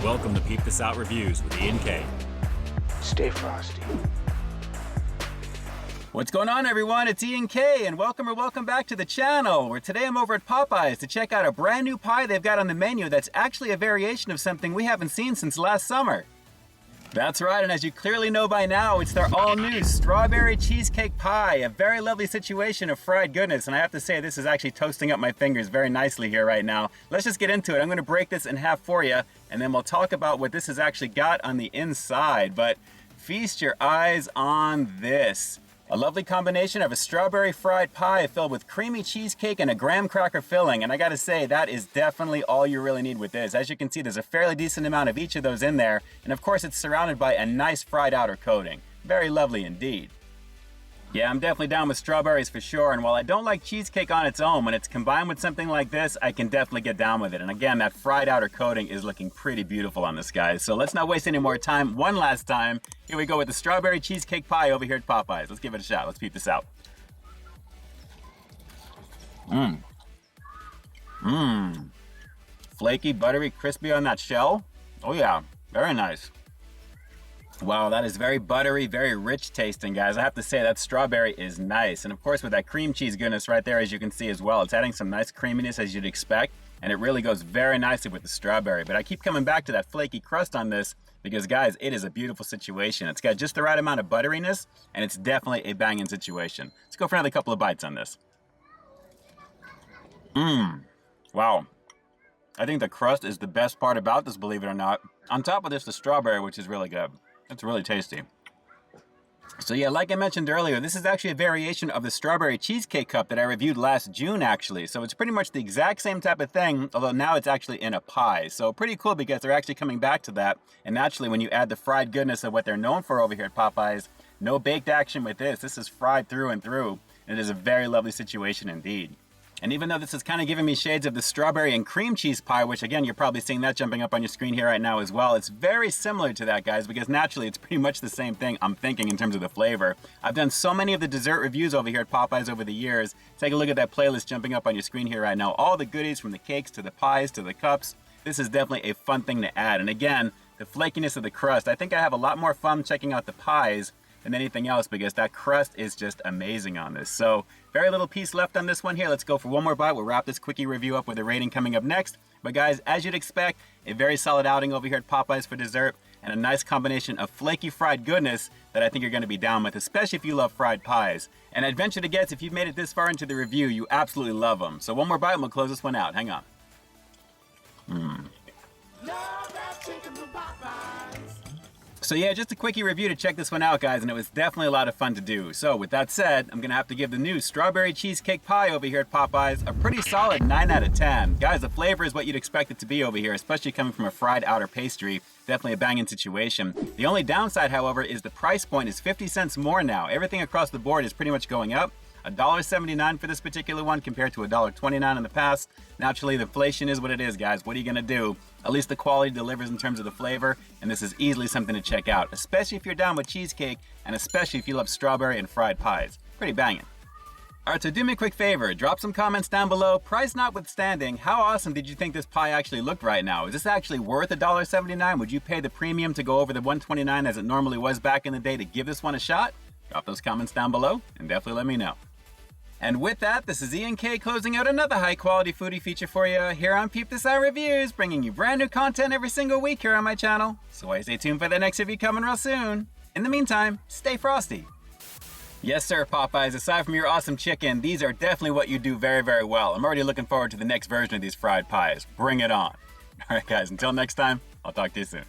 Welcome to Peep This Out Reviews with Ian K. Stay frosty. What's going on, everyone? It's Ian K, and welcome back to the channel, where today I'm over at Popeyes to check out a brand new pie they've got on the menu that's actually a variation of something we haven't seen since last summer. That's right, and as you clearly know by now, it's their all-new strawberry cheesecake pie, a very lovely situation of fried goodness, and I have to say this is actually toasting up my fingers very nicely here right now. Let's just get into it. I'm going to break this in half for you, and then we'll talk about what this has actually got on the inside, but feast your eyes on this. A lovely combination of a strawberry fried pie filled with creamy cheesecake and a graham cracker filling, and I gotta say, that is definitely all you really need with this. As you can see, there's a fairly decent amount of each of those in there, and of course it's surrounded by a nice fried outer coating. Very lovely indeed. Yeah, I'm definitely down with strawberries for sure, and while I don't like cheesecake on its own, when it's combined with something like this, I can definitely get down with it. And again, that fried outer coating is looking pretty beautiful on this, guys. So let's not waste any more time. One last time, here we go with the strawberry cheesecake pie over here at Popeyes. Let's give it a shot. Let's peep this out. Flaky, buttery, crispy on that shell. Oh yeah, very nice. Wow, that is very buttery, very rich tasting, guys. I have to say that strawberry is nice. And of course with that cream cheese goodness right there, as you can see as well, it's adding some nice creaminess as you'd expect. And it really goes very nicely with the strawberry. But I keep coming back to that flaky crust on this because, guys, it is a beautiful situation. It's got just the right amount of butteriness, and it's definitely a banging situation. Let's go for another couple of bites on this. Wow. I think the crust is the best part about this, believe it or not. On top of this, the strawberry, which is really good. It's really tasty. So yeah, like I mentioned earlier, this is actually a variation of the strawberry cheesecake cup that I reviewed last June, actually. So it's pretty much the exact same type of thing, although now it's actually in a pie. So pretty cool because they're actually coming back to that. And naturally, when you add the fried goodness of what they're known for over here at Popeyes, no baked action with this. This is fried through and through. And it is a very lovely situation indeed. And even though this is kind of giving me shades of the strawberry and cream cheese pie, which again, you're probably seeing that jumping up on your screen here right now as well, it's very similar to that, guys, because naturally it's pretty much the same thing, I'm thinking, in terms of the flavor. I've done so many of the dessert reviews over here at Popeyes over the years. Take a look at that playlist jumping up on your screen here right now. All the goodies from the cakes to the pies to the cups. This is definitely a fun thing to add. And again, the flakiness of the crust. I think I have a lot more fun checking out the pies than anything else because that crust is just amazing on this. So very little piece left on this one here. Let's go for one more bite. We'll wrap this quickie review up with a rating coming up next. But guys, as you'd expect, a very solid outing over here at Popeyes for dessert and a nice combination of flaky fried goodness that I think you're gonna be down with, especially if you love fried pies. And I'd venture to guess if you've made it this far into the review, you absolutely love them. So one more bite and we'll close this one out. Hang on. So yeah, just a quickie review to check this one out, guys, and it was definitely a lot of fun to do. So with that said, I'm gonna have to give the new strawberry cheesecake pie over here at Popeyes a pretty solid 9 out of 10. Guys, the flavor is what you'd expect it to be over here, especially coming from a fried outer pastry. Definitely a banging situation. The only downside, however, is the price point is 50 cents more now. Everything across the board is pretty much going up. $1.79 for this particular one compared to $1.29 in the past. Naturally, the inflation is what it is, guys. What are you gonna do? At least the quality delivers in terms of the flavor, and this is easily something to check out, especially if you're down with cheesecake, and especially if you love strawberry and fried pies. Pretty banging. Alright, so do me a quick favor, drop some comments down below. Price notwithstanding, how awesome did you think this pie actually looked right now? Is this actually worth $1.79? Would you pay the premium to go over the $1.29 as it normally was back in the day to give this one a shot? Drop those comments down below, and definitely let me know. And with that, this is Ian K closing out another high-quality foodie feature for you here on Peep This Out Reviews, bringing you brand new content every single week here on my channel. So why stay tuned for the next review coming real soon. In the meantime, stay frosty. Yes, sir, Popeyes. Aside from your awesome chicken, these are definitely what you do very, very well. I'm already looking forward to the next version of these fried pies. Bring it on. All right, guys, until next time, I'll talk to you soon.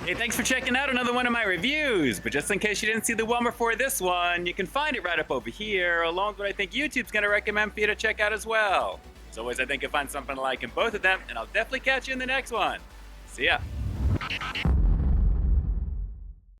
Hey, thanks for checking out another one of my reviews. But just in case you didn't see the one before this one, you can find it right up over here, along with what I think YouTube's gonna recommend for you to check out as well. As always, I think you'll find something to like in both of them, and I'll definitely catch you in the next one. See ya.